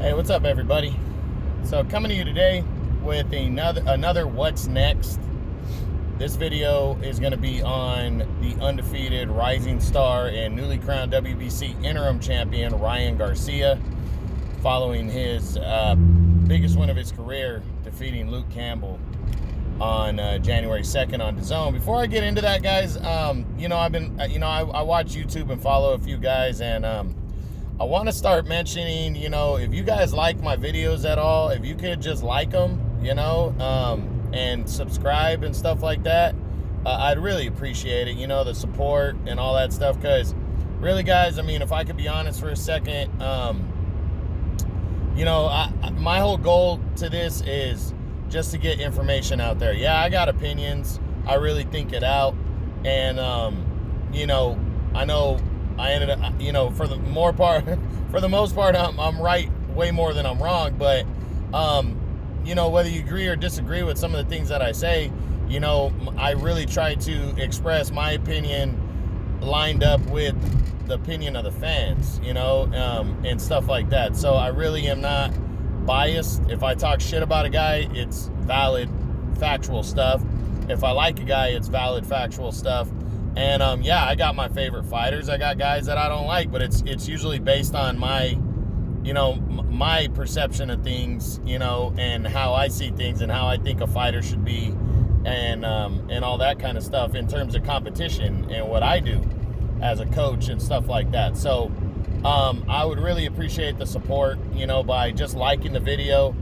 Hey, what's up, everybody? So coming to you today with another What's Next. This video is going to be on the undefeated rising star and newly crowned WBC interim champion Ryan Garcia, following his biggest win of his career, defeating Luke Campbell on January 2nd on DAZN. Before I get into that, guys, I watch YouTube and follow a few guys, and I want to start mentioning, if you guys like my videos at all, if you could just like them, and subscribe and stuff like that, I'd really appreciate it, the support and all that stuff, because really, guys, if I could be honest for a second, my whole goal to this is just to get information out there. Yeah, I got opinions. I really think it out, and, I know I ended up, for the most part, I'm right way more than I'm wrong. But, whether you agree or disagree with some of the things that I say, I really try to express my opinion lined up with the opinion of the fans, and stuff like that. So I really am not biased. If I talk shit about a guy, it's valid, factual stuff. If I like a guy, it's valid, factual stuff. And, I got my favorite fighters. I got guys that I don't like, but it's usually based on my, my perception of things, and how I see things and how I think a fighter should be, and all that kind of stuff in terms of competition and what I do as a coach and stuff like that. So, I would really appreciate the support, by just liking the video,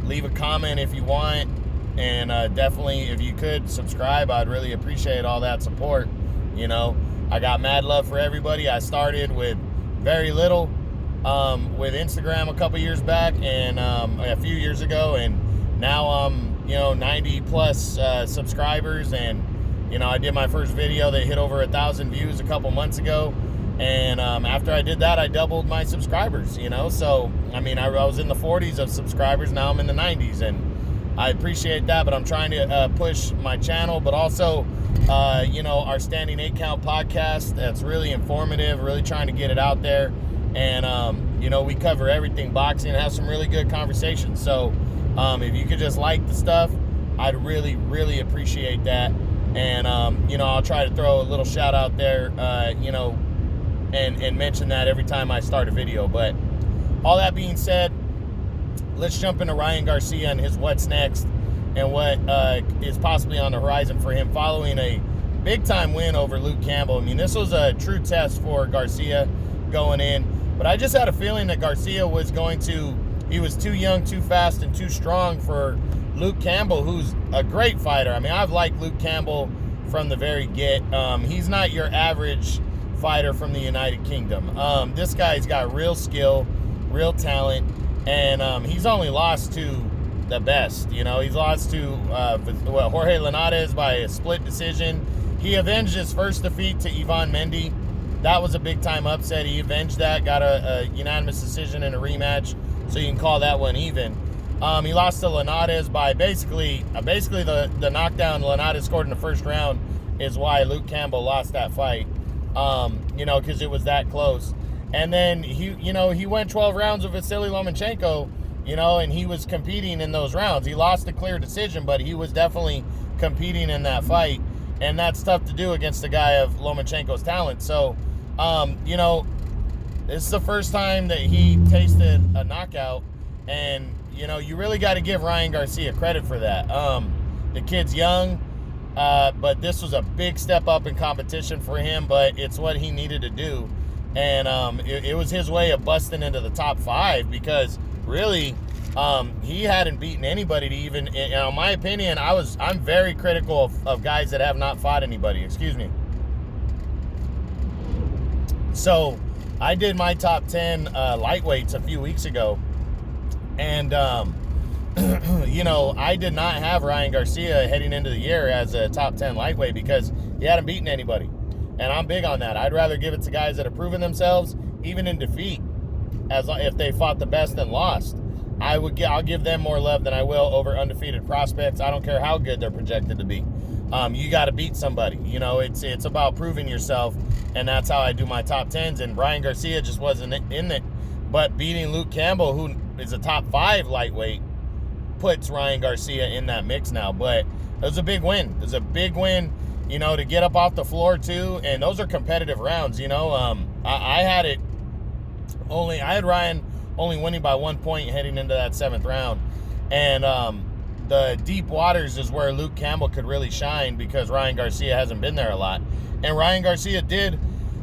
leave a comment if you want. And definitely, if you could subscribe, I'd really appreciate all that support. I got mad love for everybody. I started with very little with Instagram a couple years back, and a few years ago, and now I'm 90 plus subscribers, and I did my first video that hit over 1,000 views a couple months ago, and after I did that, I doubled my subscribers. So I was in the 40s of subscribers. Now I'm in the 90s, and I appreciate that, but I'm trying to push my channel, but also, our Standing 8 Count podcast. That's really informative, really trying to get it out there. And, we cover everything boxing and have some really good conversations. So, if you could just like the stuff, I'd really, really appreciate that. And, I'll try to throw a little shout out there, and mention that every time I start a video. But all that being said, let's jump into Ryan Garcia and his what's next and what is possibly on the horizon for him following a big-time win over Luke Campbell. This was a true test for Garcia going in, but I just had a feeling that Garcia was he was too young, too fast, and too strong for Luke Campbell, who's a great fighter. I've liked Luke Campbell from the very get. He's not your average fighter from the United Kingdom. This guy's got real skill, real talent. And he's only lost to the best. He's lost to Jorge Linares by a split decision. He avenged his first defeat to Ivan Mendy. That was a big-time upset. He avenged that, got a unanimous decision in a rematch, so you can call that one even. He lost to Linares by basically the knockdown Linares scored in the first round is why Luke Campbell lost that fight, because it was that close. And then he went 12 rounds with Vasily Lomachenko, and he was competing in those rounds. He lost a clear decision, but he was definitely competing in that fight. And that's tough to do against a guy of Lomachenko's talent. So, this is the first time that he tasted a knockout. And, you really got to give Ryan Garcia credit for that. The kid's young, but this was a big step up in competition for him, but it's what he needed to do. And it was his way of busting into the top 5, because really he hadn't beaten anybody to even, in my opinion, I'm very critical of guys that have not fought anybody. Excuse me. So I did my top 10 lightweights a few weeks ago, and I did not have Ryan Garcia heading into the year as a top 10 lightweight because he hadn't beaten anybody. And I'm big on that. I'd rather give it to guys that have proven themselves, even in defeat, as if they fought the best and lost. I'll give them more love than I will over undefeated prospects. I don't care how good they're projected to be. You got to beat somebody. It's about proving yourself, and that's how I do my top 10s. And Ryan Garcia just wasn't in it. But beating Luke Campbell, who is a top 5 lightweight, puts Ryan Garcia in that mix now. But it was a big win. It was a big win, to get up off the floor too. And those are competitive rounds, I had Ryan only winning by 1 point heading into that 7th round. And the deep waters is where Luke Campbell could really shine because Ryan Garcia hasn't been there a lot. And Ryan Garcia did,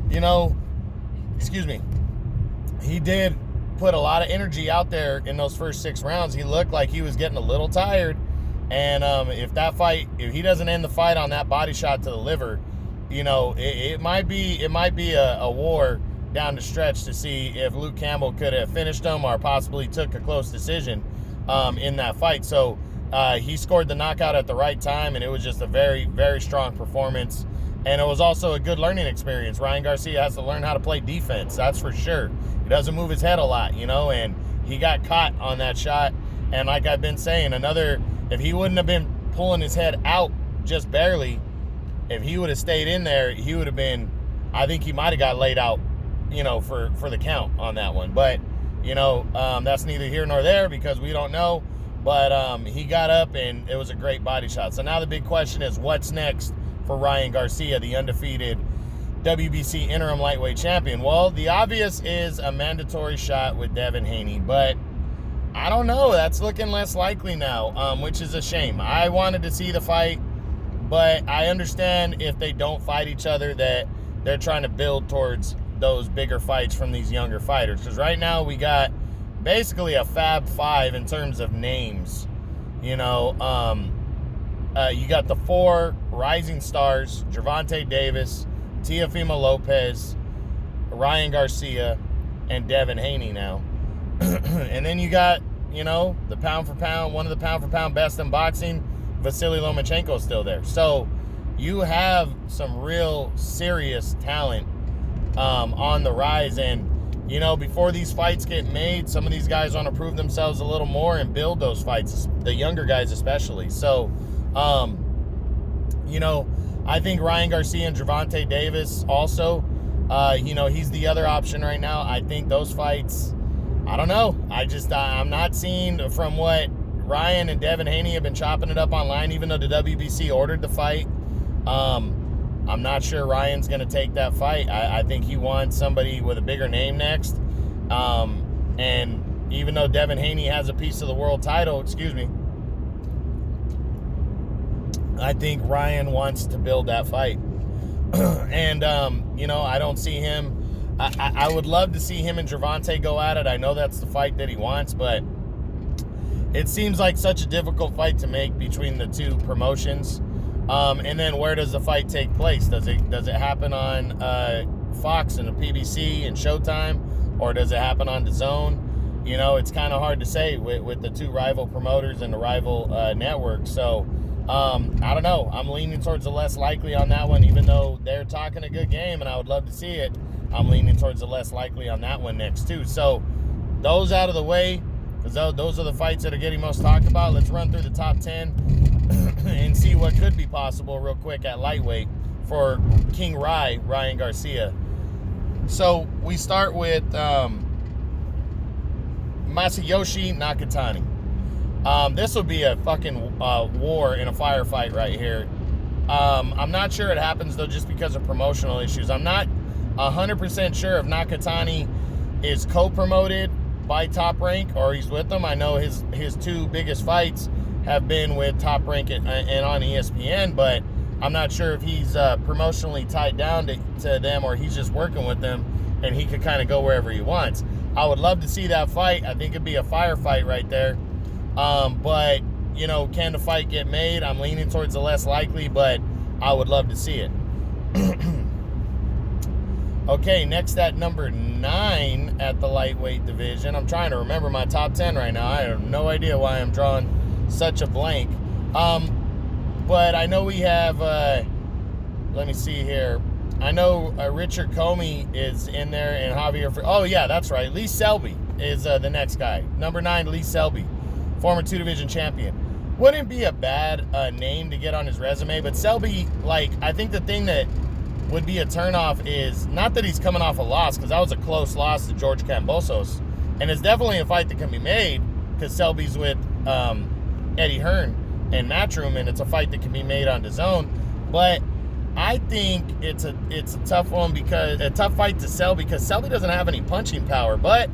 he did put a lot of energy out there in those first 6 rounds. He looked like he was getting a little tired. And if he doesn't end the fight on that body shot to the liver, it might be a war down the stretch to see if Luke Campbell could have finished him or possibly took a close decision in that fight. So he scored the knockout at the right time, and it was just a very, very strong performance. And it was also a good learning experience. Ryan Garcia has to learn how to play defense, that's for sure. He doesn't move his head a lot, and he got caught on that shot. And like I've been saying, if he wouldn't have been pulling his head out just barely, if he would have stayed in there, he would have been, I think he might have got laid out, for the count on that one. But, that's neither here nor there because we don't know. But he got up, and it was a great body shot. So now the big question is, what's next for Ryan Garcia, the undefeated WBC interim lightweight champion? Well, the obvious is a mandatory shot with Devin Haney, but I don't know. That's looking less likely now, which is a shame. I wanted to see the fight, but I understand if they don't fight each other that they're trying to build towards those bigger fights from these younger fighters. Because right now we got basically a Fab 5 in terms of names. You got the 4 rising stars: Gervonta Davis, Teofimo Lopez, Ryan Garcia, and Devin Haney now. And then you got, the pound for pound, one of the pound for pound best in boxing, Vasily Lomachenko, is still there. So you have some real serious talent on the rise. And, before these fights get made, some of these guys want to prove themselves a little more and build those fights, the younger guys especially. So, I think Ryan Garcia and Gervonta Davis also, he's the other option right now. I think those fights, I don't know. I'm not seeing from what Ryan and Devin Haney have been chopping it up online, even though the WBC ordered the fight. I'm not sure Ryan's going to take that fight. I think he wants somebody with a bigger name next. And even though Devin Haney has a piece of the world title, I think Ryan wants to build that fight. And, I don't see him. I would love to see him and Gervonta go at it. I know that's the fight that he wants, but it seems like such a difficult fight to make between the two promotions. And then where does the fight take place? Does it happen on Fox and the PBC and Showtime, or does it happen on DAZN? It's kind of hard to say with the two rival promoters and the rival network. So I don't know. I'm leaning towards the less likely on that one, even though they're talking a good game and I would love to see it. I'm leaning towards the less likely on that one next too. So those out of the way, because those are the fights that are getting most talked about. Let's run through the top 10 and see what could be possible real quick at lightweight for King Ryan Garcia. So we start with Masayoshi Nakatani. This will be a fucking war in a firefight right here. I'm not sure it happens, though, just because of promotional issues. I'm not 100% sure if Nakatani is co-promoted by Top Rank or he's with them. I know his 2 biggest fights have been with Top Rank and on ESPN, but I'm not sure if he's promotionally tied down to them or he's just working with them and he could kind of go wherever he wants. I would love to see that fight. I think it'd be a firefight right there. But, can the fight get made? I'm leaning towards the less likely, but I would love to see it. Okay, next at number 9 at the lightweight division. I'm trying to remember my top 10 right now. I have no idea why I'm drawing such a blank. But I know we have, let me see here. I know Richard Comey is in there and Javier. Oh, yeah, that's right. Lee Selby is the next guy. Number 9, Lee Selby, former 2-division champion. Wouldn't be a bad name to get on his resume, but Selby, I think the thing that would be a turnoff is not that he's coming off a loss, because that was a close loss to George Kambosos And it's definitely a fight that can be made because Selby's with Eddie Hearn and Matchroom, and it's a fight that can be made on DAZN. But I think it's a tough one, because a tough fight to sell, because Selby doesn't have any punching power. But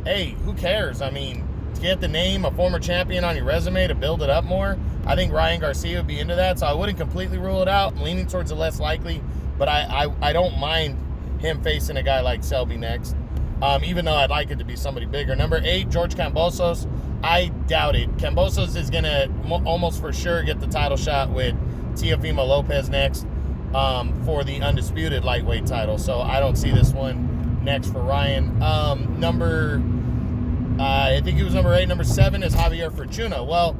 hey, who cares? I mean, to get the name, a former champion on your resume, to build it up more, I think Ryan Garcia would be into that. So I wouldn't completely rule it out. I'm leaning towards the less likely, but I don't mind him facing a guy like Selby next. Even though I'd like it to be somebody bigger. Number 8, George Kambosos. I doubt it. Kambosos is going to almost for sure get the title shot with Teofimo Lopez next for the undisputed lightweight title. So I don't see this one next for Ryan. I think he was number 8. Number 7 is Javier Fortuna. Well,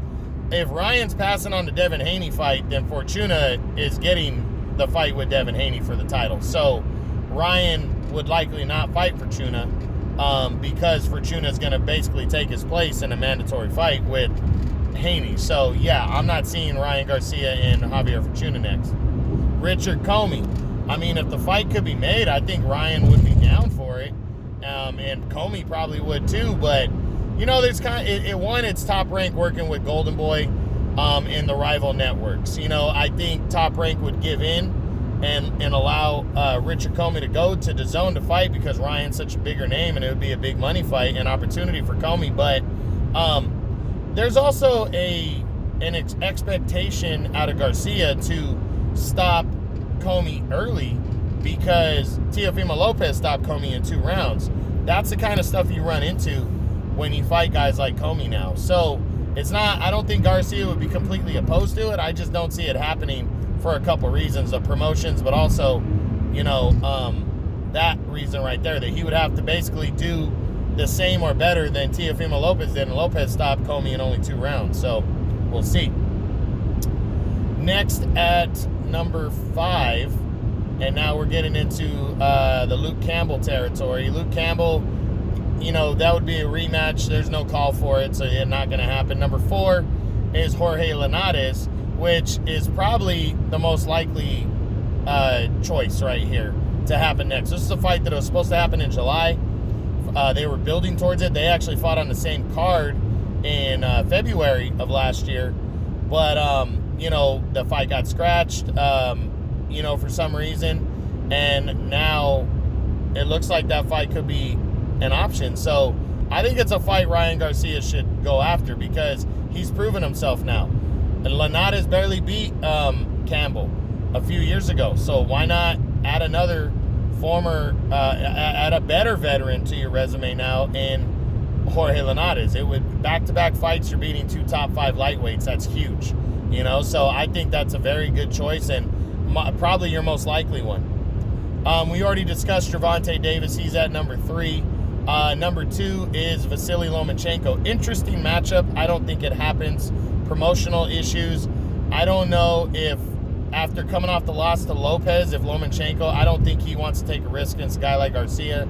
if Ryan's passing on the Devin Haney fight, then Fortuna is getting the fight with Devin Haney for the title. So Ryan would likely not fight Fortuna because Fortuna is going to basically take his place in a mandatory fight with Haney. So, yeah, I'm not seeing Ryan Garcia and Javier Fortuna next. Richard Comey. I mean, if the fight could be made, I think Ryan would be down for it. And Comey probably would too. But, you know, there's it's Top Rank working with Golden Boy in the rival networks. You know, I think Top Rank would give in and allow Richard Comey to go to DAZN to fight, because Ryan's such a bigger name and it would be a big money fight and opportunity for Comey. But there's also an expectation out of Garcia to stop Comey early, because Teofimo Lopez stopped Comey in 2 rounds. That's the kind of stuff you run into when you fight guys like Comey now. So it's not, I don't think Garcia would be completely opposed to it. I just don't see it happening for a couple reasons, the promotions, but also, you know, that reason right there, that he would have to basically do the same or better than Teofimo Lopez did, and Lopez stopped Comey in only 2 rounds. So we'll see. Next at number 5, and now we're getting into the Luke Campbell territory. Luke Campbell, you know, that would be a rematch. There's no call for it, so it's not going to happen. Number 4 is Jorge Linares, which is probably the most likely choice right here to happen next. This is a fight that was supposed to happen in July. They were building towards it. They actually fought on the same card in February of last year. But, you know, the fight got scratched, you know, for some reason. And now it looks like that fight could be an option. So I think it's a fight Ryan Garcia should go after, because he's proven himself now. And Linares barely beat Campbell a few years ago. So why not add another add a better veteran to your resume now in Jorge Linares? It would, back-to-back fights, you're beating 2 top 5 lightweights. That's huge, you know? So I think that's a very good choice, and probably your most likely one. We already discussed Gervonta Davis. He's at number 3. Number 2 is Vasily Lomachenko. Interesting matchup. I don't think it happens. Promotional issues. I don't know if, after coming off the loss to Lopez, if Lomachenko, I don't think he wants to take a risk against a guy like Garcia.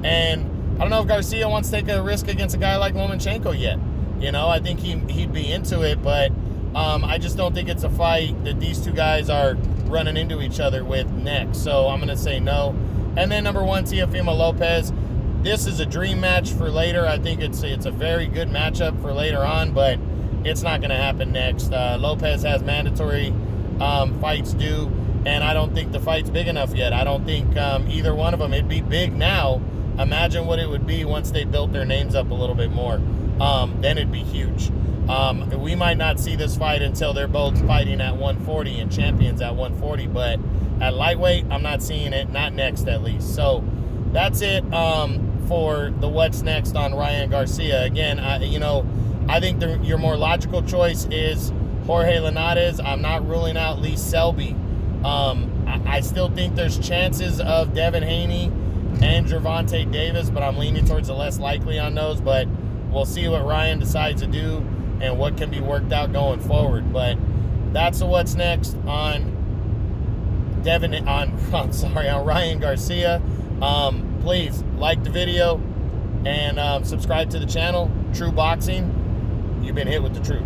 And I don't know if Garcia wants to take a risk against a guy like Lomachenko yet. You know, I think he'd be into it, but I just don't think it's a fight that these 2 guys are running into each other with next. So I'm going to say no. And then number 1, Teofimo Lopez. This is a dream match for later. I think it's a very good matchup for later on, but it's not going to happen next. Lopez has mandatory fights due, and I don't think the fight's big enough yet. I don't think either one of them, it'd be big now. Imagine what it would be once they built their names up a little bit more. Then it'd be huge. We might not see this fight until they're both fighting at 140 and champions at 140, but at lightweight, I'm not seeing it, not next at least. So that's it for the what's next on Ryan Garcia. Again, I think your more logical choice is Jorge Linares. I'm not ruling out Lee Selby. I still think there's chances of Devin Haney and Gervonta Davis, but I'm leaning towards the less likely on those. But we'll see what Ryan decides to do and what can be worked out going forward. But that's what's next on Ryan Garcia. Please like the video and subscribe to the channel. True Boxing, you've been hit with the truth.